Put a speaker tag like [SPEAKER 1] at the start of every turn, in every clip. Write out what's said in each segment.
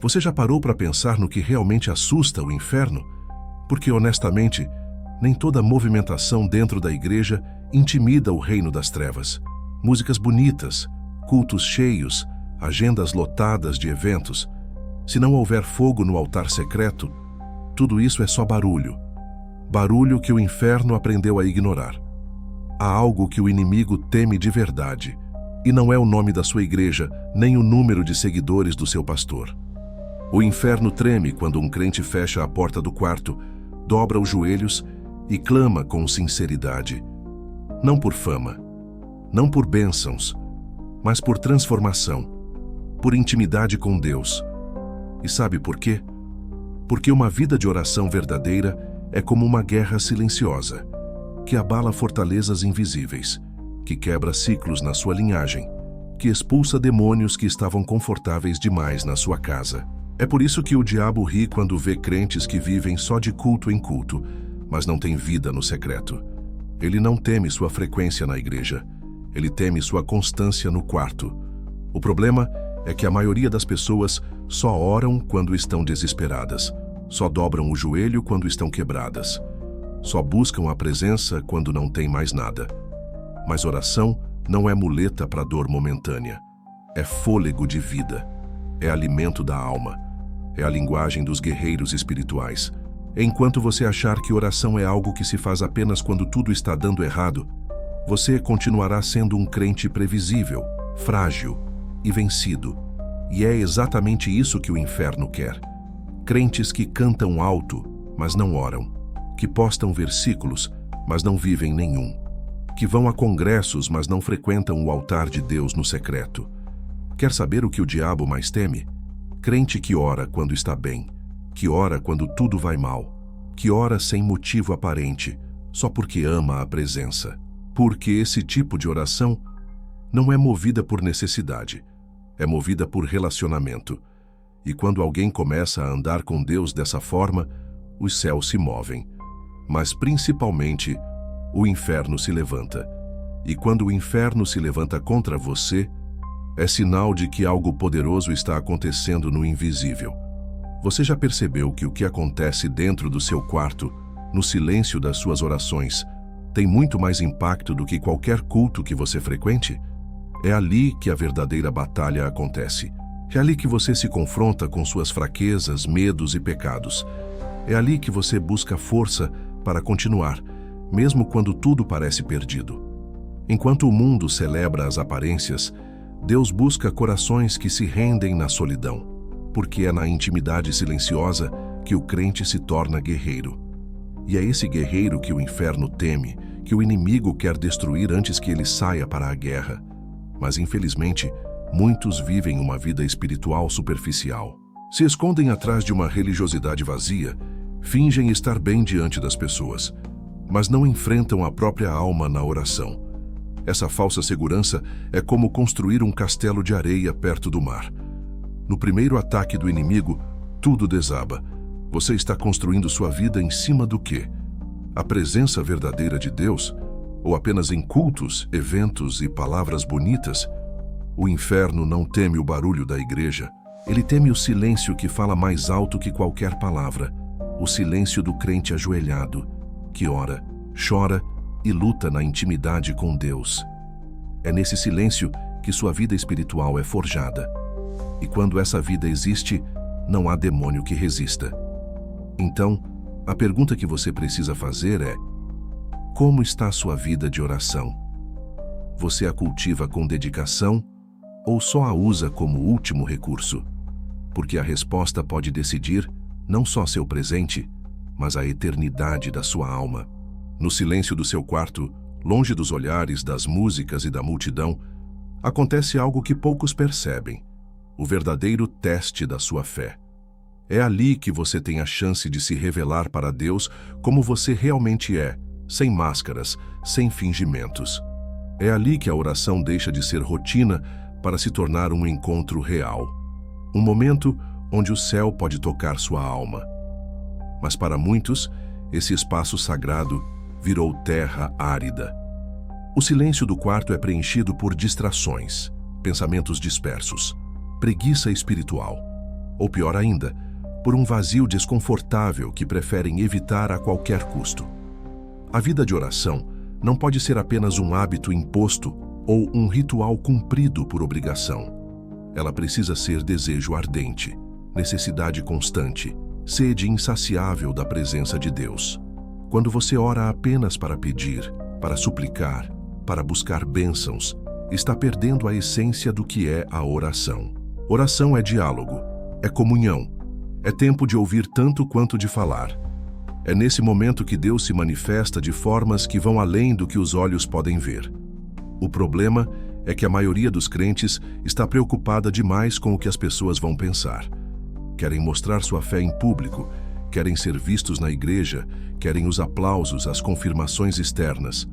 [SPEAKER 1] Você já parou para pensar no que realmente assusta o inferno? Porque, honestamente, nem toda movimentação dentro da igreja intimida o reino das trevas. Músicas bonitas, cultos cheios, agendas lotadas de eventos. Se não houver fogo no altar secreto, tudo isso é só barulho. Barulho que o inferno aprendeu a ignorar. Há algo que o inimigo teme de verdade, e não é o nome da sua igreja, nem o número de seguidores do seu pastor. O inferno treme quando um crente fecha a porta do quarto, dobra os joelhos e clama com sinceridade. Não por fama, não por bênçãos, mas por transformação, por intimidade com Deus. E sabe por quê? Porque uma vida de oração verdadeira é como uma guerra silenciosa, que abala fortalezas invisíveis, que quebra ciclos na sua linhagem, que expulsa demônios que estavam confortáveis demais na sua casa. É por isso que o diabo ri quando vê crentes que vivem só de culto em culto, mas não têm vida no secreto. Ele não teme sua frequência na igreja, ele teme sua constância no quarto. O problema é que a maioria das pessoas só oram quando estão desesperadas, só dobram o joelho quando estão quebradas, só buscam a presença quando não tem mais nada. Mas oração não é muleta para dor momentânea, é fôlego de vida, é alimento da alma, é a linguagem dos guerreiros espirituais. Enquanto você achar que oração é algo que se faz apenas quando tudo está dando errado, você continuará sendo um crente previsível, frágil e vencido. E é exatamente isso que o inferno quer. Crentes que cantam alto, mas não oram, que postam versículos, mas não vivem nenhum, que vão a congressos, mas não frequentam o altar de Deus no secreto. Quer saber o que o diabo mais teme? Crente que ora quando está bem, que ora quando tudo vai mal, que ora sem motivo aparente, só porque ama a presença. Porque esse tipo de oração não é movida por necessidade, é movida por relacionamento. E quando alguém começa a andar com Deus dessa forma, os céus se movem. Mas principalmente, o inferno se levanta. E quando o inferno se levanta contra você, é sinal de que algo poderoso está acontecendo no invisível. Você já percebeu que o que acontece dentro do seu quarto, no silêncio das suas orações, tem muito mais impacto do que qualquer culto que você frequente? É ali que a verdadeira batalha acontece. É ali que você se confronta com suas fraquezas, medos e pecados. É ali que você busca força para continuar, mesmo quando tudo parece perdido. Enquanto o mundo celebra as aparências, Deus busca corações que se rendem na solidão, porque é na intimidade silenciosa que o crente se torna guerreiro. E é esse guerreiro que o inferno teme, que o inimigo quer destruir antes que ele saia para a guerra. Mas, infelizmente, muitos vivem uma vida espiritual superficial. Se escondem atrás de uma religiosidade vazia, fingem estar bem diante das pessoas, mas não enfrentam a própria alma na oração. Essa falsa segurança é como construir um castelo de areia perto do mar. No primeiro ataque do inimigo, tudo desaba. Você está construindo sua vida em cima do quê? A presença verdadeira de Deus? Ou apenas em cultos, eventos e palavras bonitas? O inferno não teme o barulho da igreja. Ele teme o silêncio que fala mais alto que qualquer palavra. O silêncio do crente ajoelhado, que ora, chora e luta na intimidade com Deus. É nesse silêncio que sua vida espiritual é forjada. E quando essa vida existe, não há demônio que resista. Então, a pergunta que você precisa fazer é: como está a sua vida de oração? Você a cultiva com dedicação ou só a usa como último recurso? Porque a resposta pode decidir não só seu presente, mas a eternidade da sua alma. No silêncio do seu quarto, longe dos olhares, das músicas e da multidão, acontece algo que poucos percebem: o verdadeiro teste da sua fé. É ali que você tem a chance de se revelar para Deus como você realmente é, sem máscaras, sem fingimentos. É ali que a oração deixa de ser rotina para se tornar um encontro real. Um momento onde o céu pode tocar sua alma. Mas para muitos, esse espaço sagrado virou terra árida. O silêncio do quarto é preenchido por distrações, pensamentos dispersos, preguiça espiritual. ou pior ainda, por um vazio desconfortável que preferem evitar a qualquer custo. A vida de oração não pode ser apenas um hábito imposto ou um ritual cumprido por obrigação. Ela precisa ser desejo ardente, necessidade constante, sede insaciável da presença de Deus. Quando você ora apenas para pedir, para suplicar, para buscar bênçãos, está perdendo a essência do que é a oração. Oração é diálogo, é comunhão, é tempo de ouvir tanto quanto de falar. É nesse momento que Deus se manifesta de formas que vão além do que os olhos podem ver. O problema é que a maioria dos crentes está preocupada demais com o que as pessoas vão pensar. Querem mostrar sua fé em público, querem ser vistos na igreja, querem os aplausos, as confirmações externas.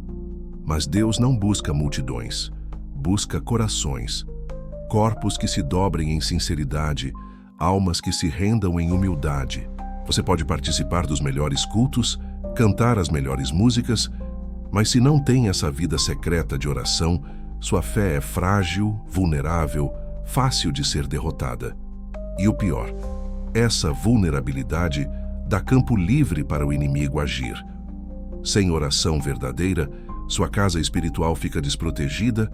[SPEAKER 1] Mas Deus não busca multidões, busca corações, corpos que se dobrem em sinceridade, almas que se rendam em humildade. Você pode participar dos melhores cultos, cantar as melhores músicas, mas se não tem essa vida secreta de oração, sua fé é frágil, vulnerável, fácil de ser derrotada. E o pior, essa vulnerabilidade dá campo livre para o inimigo agir. Sem oração verdadeira, sua casa espiritual fica desprotegida,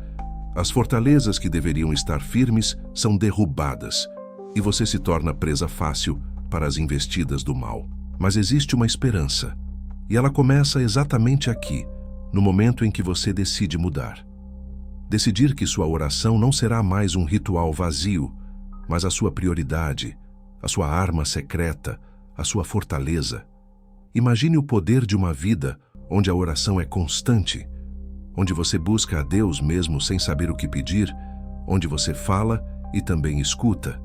[SPEAKER 1] as fortalezas que deveriam estar firmes são derrubadas e você se torna presa fácil para as investidas do mal. Mas existe uma esperança, e ela começa exatamente aqui, no momento em que você decide mudar. Decidir que sua oração não será mais um ritual vazio, mas a sua prioridade, a sua arma secreta, a sua fortaleza. Imagine o poder de uma vida onde a oração é constante, onde você busca a Deus mesmo sem saber o que pedir, onde você fala e também escuta,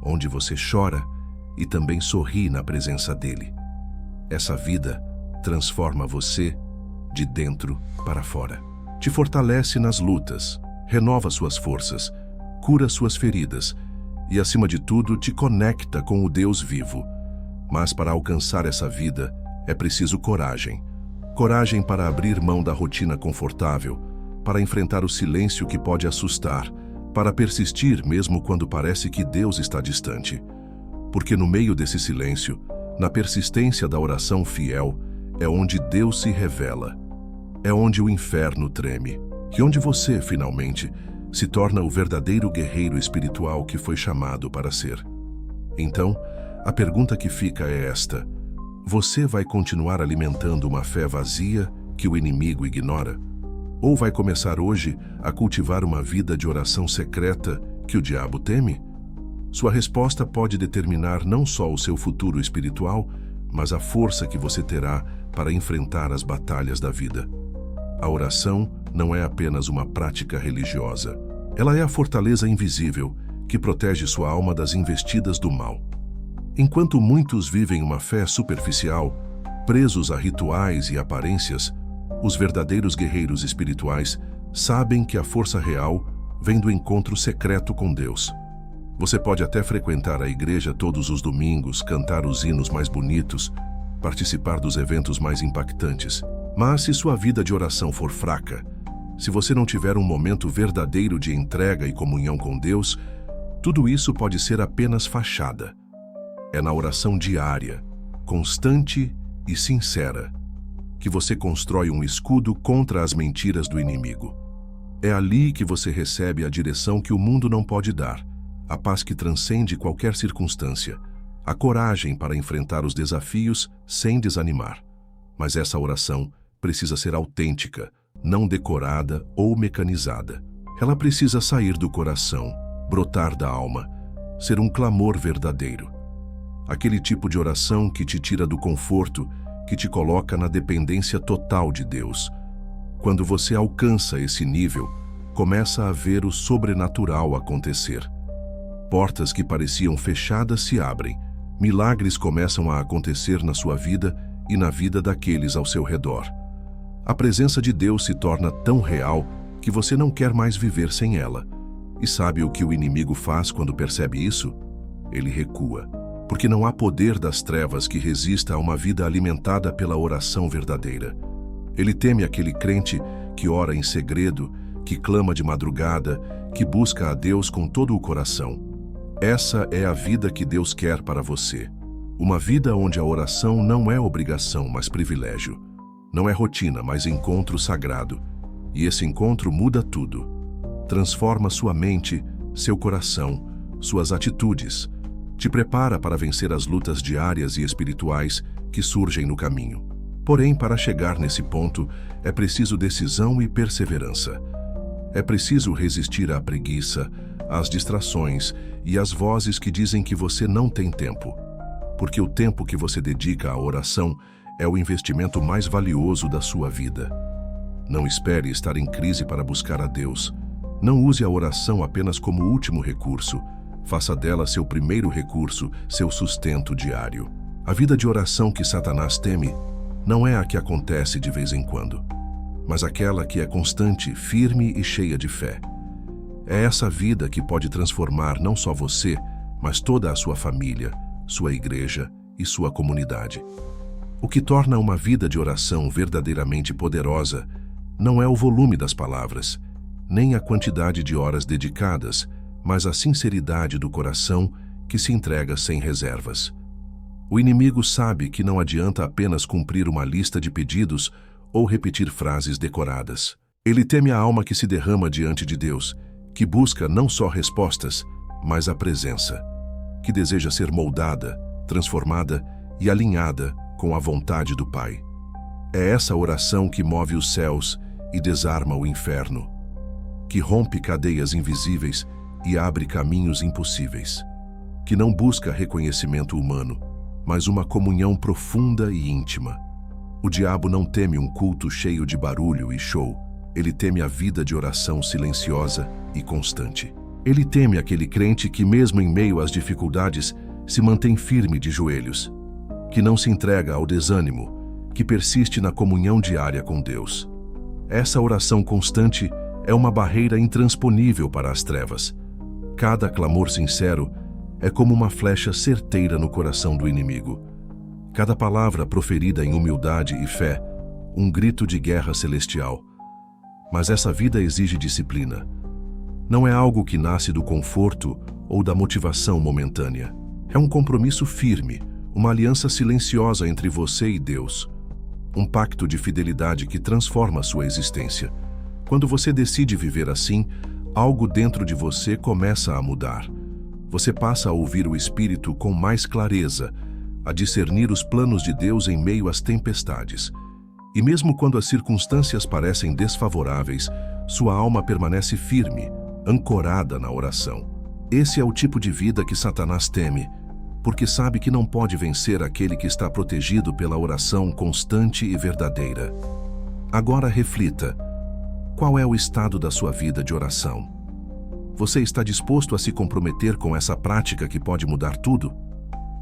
[SPEAKER 1] onde você chora e também sorri na presença dele. Essa vida transforma você de dentro para fora. Te fortalece nas lutas, renova suas forças, cura suas feridas e, acima de tudo, te conecta com o Deus vivo. Mas para alcançar essa vida é preciso coragem. Coragem para abrir mão da rotina confortável, para enfrentar o silêncio que pode assustar, para persistir mesmo quando parece que Deus está distante. Porque no meio desse silêncio, na persistência da oração fiel, é onde Deus se revela. É onde o inferno treme. E onde você, finalmente, se torna o verdadeiro guerreiro espiritual que foi chamado para ser. Então, a pergunta que fica é esta: você vai continuar alimentando uma fé vazia que o inimigo ignora? Ou vai começar hoje a cultivar uma vida de oração secreta que o diabo teme? Sua resposta pode determinar não só o seu futuro espiritual, mas a força que você terá para enfrentar as batalhas da vida. A oração não é apenas uma prática religiosa. Ela é a fortaleza invisível que protege sua alma das investidas do mal. Enquanto muitos vivem uma fé superficial, presos a rituais e aparências, os verdadeiros guerreiros espirituais sabem que a força real vem do encontro secreto com Deus. Você pode até frequentar a igreja todos os domingos, cantar os hinos mais bonitos, participar dos eventos mais impactantes. Mas se sua vida de oração for fraca, se você não tiver um momento verdadeiro de entrega e comunhão com Deus, tudo isso pode ser apenas fachada. É na oração diária, constante e sincera, que você constrói um escudo contra as mentiras do inimigo. É ali que você recebe a direção que o mundo não pode dar, a paz que transcende qualquer circunstância, a coragem para enfrentar os desafios sem desanimar. Mas essa oração precisa ser autêntica, não decorada ou mecanizada. Ela precisa sair do coração, brotar da alma, ser um clamor verdadeiro. Aquele tipo de oração que te tira do conforto, que te coloca na dependência total de Deus. Quando você alcança esse nível, começa a ver o sobrenatural acontecer. Portas que pareciam fechadas se abrem, milagres começam a acontecer na sua vida e na vida daqueles ao seu redor. A presença de Deus se torna tão real que você não quer mais viver sem ela. E sabe o que o inimigo faz quando percebe isso? Ele recua, porque não há poder das trevas que resista a uma vida alimentada pela oração verdadeira. Ele teme aquele crente que ora em segredo, que clama de madrugada, que busca a Deus com todo o coração. Essa é a vida que Deus quer para você. Uma vida onde a oração não é obrigação, mas privilégio. Não é rotina, mas encontro sagrado. E esse encontro muda tudo. Transforma sua mente, seu coração, suas atitudes. Te prepara para vencer as lutas diárias e espirituais que surgem no caminho. Porém, para chegar nesse ponto, é preciso decisão e perseverança. É preciso resistir à preguiça, às distrações e às vozes que dizem que você não tem tempo. Porque o tempo que você dedica à oração é o investimento mais valioso da sua vida. Não espere estar em crise para buscar a Deus. Não use a oração apenas como último recurso. Faça dela seu primeiro recurso, seu sustento diário. A vida de oração que Satanás teme não é a que acontece de vez em quando, mas aquela que é constante, firme e cheia de fé. É essa vida que pode transformar não só você, mas toda a sua família, sua igreja e sua comunidade. O que torna uma vida de oração verdadeiramente poderosa não é o volume das palavras, nem a quantidade de horas dedicadas, mas a sinceridade do coração que se entrega sem reservas. O inimigo sabe que não adianta apenas cumprir uma lista de pedidos ou repetir frases decoradas. Ele teme a alma que se derrama diante de Deus, que busca não só respostas, mas a presença, que deseja ser moldada, transformada e alinhada com a vontade do Pai. É essa oração que move os céus e desarma o inferno, que rompe cadeias invisíveis e abre caminhos impossíveis, que não busca reconhecimento humano, mas uma comunhão profunda e íntima. O diabo não teme um culto cheio de barulho e show. Ele teme a vida de oração silenciosa e constante. Ele teme aquele crente que, mesmo em meio às dificuldades, se mantém firme de joelhos, que não se entrega ao desânimo, que persiste na comunhão diária com Deus. Essa oração constante é uma barreira intransponível para as trevas. Cada clamor sincero é como uma flecha certeira no coração do inimigo. Cada palavra proferida em humildade e fé, um grito de guerra celestial. Mas essa vida exige disciplina. Não é algo que nasce do conforto ou da motivação momentânea. É um compromisso firme, uma aliança silenciosa entre você e Deus. Um pacto de fidelidade que transforma a sua existência. Quando você decide viver assim, algo dentro de você começa a mudar. Você passa a ouvir o Espírito com mais clareza, a discernir os planos de Deus em meio às tempestades. E mesmo quando as circunstâncias parecem desfavoráveis, sua alma permanece firme, ancorada na oração. Esse é o tipo de vida que Satanás teme, porque sabe que não pode vencer aquele que está protegido pela oração constante e verdadeira. Agora reflita: qual é o estado da sua vida de oração? Você está disposto a se comprometer com essa prática que pode mudar tudo?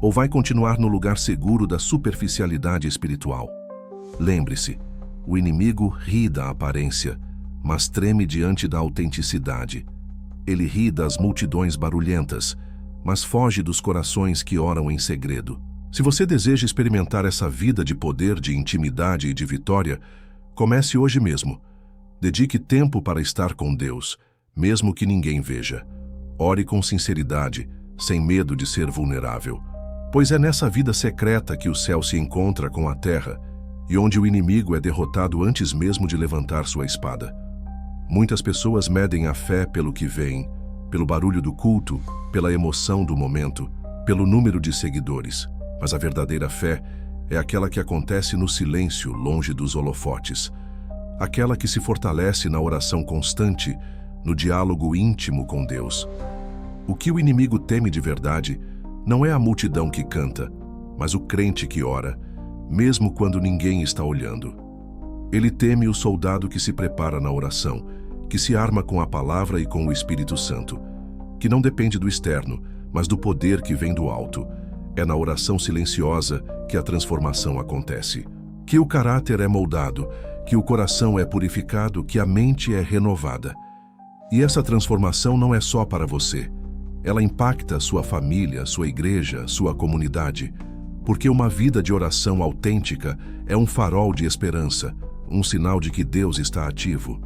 [SPEAKER 1] Ou vai continuar no lugar seguro da superficialidade espiritual? Lembre-se, o inimigo ri da aparência, mas treme diante da autenticidade. Ele ri das multidões barulhentas, mas foge dos corações que oram em segredo. Se você deseja experimentar essa vida de poder, de intimidade e de vitória, comece hoje mesmo. Dedique tempo para estar com Deus, mesmo que ninguém veja. Ore com sinceridade, sem medo de ser vulnerável. Pois é nessa vida secreta que o céu se encontra com a terra e onde o inimigo é derrotado antes mesmo de levantar sua espada. Muitas pessoas medem a fé pelo que veem, pelo barulho do culto, pela emoção do momento, pelo número de seguidores. Mas a verdadeira fé é aquela que acontece no silêncio, longe dos holofotes. Aquela que se fortalece na oração constante, no diálogo íntimo com Deus. O que o inimigo teme de verdade não é a multidão que canta, mas o crente que ora, mesmo quando ninguém está olhando. Ele teme o soldado que se prepara na oração, que se arma com a palavra e com o Espírito Santo, que não depende do externo, mas do poder que vem do alto. É na oração silenciosa que a transformação acontece, que o caráter é moldado, que o coração é purificado, que a mente é renovada. E essa transformação não é só para você. Ela impacta sua família, sua igreja, sua comunidade. Porque uma vida de oração autêntica é um farol de esperança, um sinal de que Deus está ativo.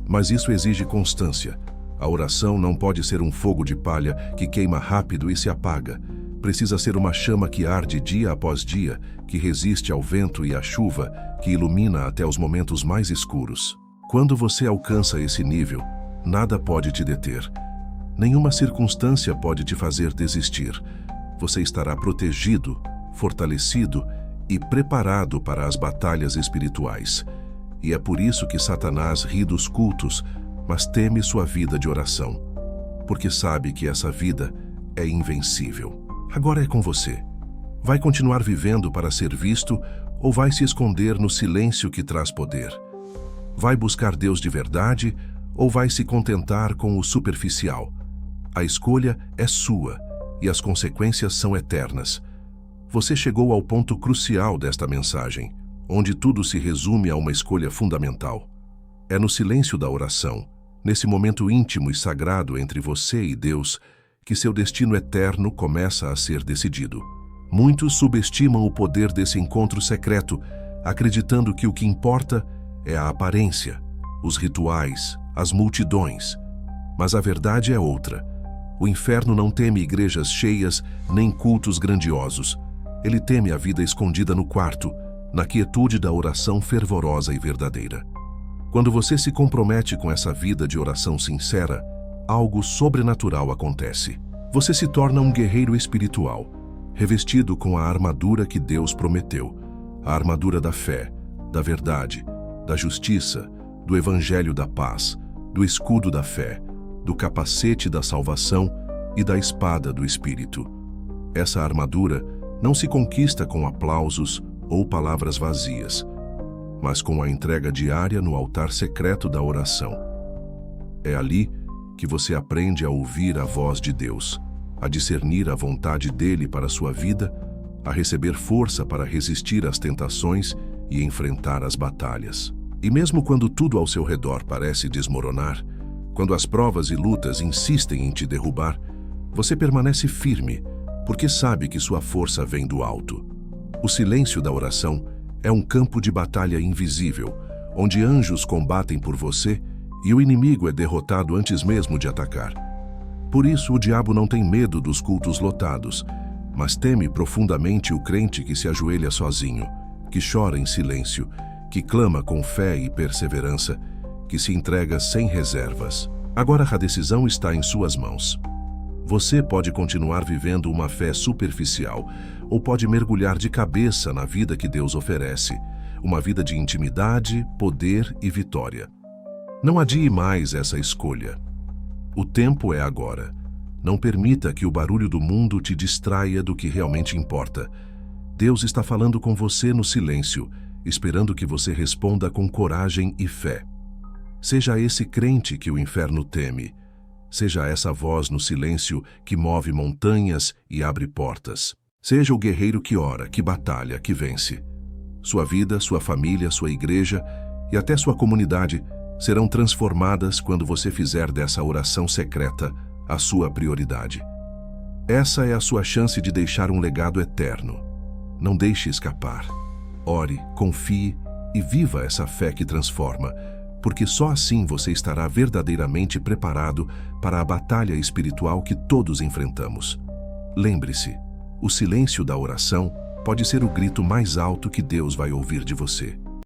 [SPEAKER 1] Mas isso exige constância. A oração não pode ser um fogo de palha que queima rápido e se apaga. Precisa ser uma chama que arde dia após dia, que resiste ao vento e à chuva, que ilumina até os momentos mais escuros. Quando você alcança esse nível, nada pode te deter. Nenhuma circunstância pode te fazer desistir. Você estará protegido, fortalecido e preparado para as batalhas espirituais. E é por isso que Satanás ri dos cultos, mas teme sua vida de oração, porque sabe que essa vida é invencível. Agora é com você. Vai continuar vivendo para ser visto ou vai se esconder no silêncio que traz poder? Vai buscar Deus de verdade ou vai se contentar com o superficial? A escolha é sua e as consequências são eternas. Você chegou ao ponto crucial desta mensagem, onde tudo se resume a uma escolha fundamental. É no silêncio da oração, nesse momento íntimo e sagrado entre você e Deus, que seu destino eterno começa a ser decidido. Muitos subestimam o poder desse encontro secreto, acreditando que o que importa é a aparência, os rituais, as multidões. Mas a verdade é outra. O inferno não teme igrejas cheias nem cultos grandiosos. Ele teme a vida escondida no quarto, na quietude da oração fervorosa e verdadeira. Quando você se compromete com essa vida de oração sincera, algo sobrenatural acontece. Você se torna um guerreiro espiritual, revestido com a armadura que Deus prometeu, a armadura da fé, da verdade, da justiça, do evangelho da paz, do escudo da fé, do capacete da salvação e da espada do Espírito. Essa armadura não se conquista com aplausos ou palavras vazias, mas com a entrega diária no altar secreto da oração. É ali que você aprende a ouvir a voz de Deus, a discernir a vontade dele para a sua vida, a receber força para resistir às tentações e enfrentar as batalhas. E mesmo quando tudo ao seu redor parece desmoronar, quando as provas e lutas insistem em te derrubar, você permanece firme, porque sabe que sua força vem do alto. O silêncio da oração é um campo de batalha invisível, onde anjos combatem por você e o inimigo é derrotado antes mesmo de atacar. Por isso o diabo não tem medo dos cultos lotados, mas teme profundamente o crente que se ajoelha sozinho, que chora em silêncio, que clama com fé e perseverança, que se entrega sem reservas. Agora a decisão está em suas mãos. Você pode continuar vivendo uma fé superficial ou pode mergulhar de cabeça na vida que Deus oferece, uma vida de intimidade, poder e vitória. Não adie mais essa escolha. O tempo é agora. Não permita que o barulho do mundo te distraia do que realmente importa. Deus está falando com você no silêncio, esperando que você responda com coragem e fé. Seja esse crente que o inferno teme. Seja essa voz no silêncio que move montanhas e abre portas. Seja o guerreiro que ora, que batalha, que vence. Sua vida, sua família, sua igreja e até sua comunidade serão transformadas quando você fizer dessa oração secreta a sua prioridade. Essa é a sua chance de deixar um legado eterno. Não deixe escapar. Ore, confie e viva essa fé que transforma, porque só assim você estará verdadeiramente preparado para a batalha espiritual que todos enfrentamos. Lembre-se, o silêncio da oração pode ser o grito mais alto que Deus vai ouvir de você.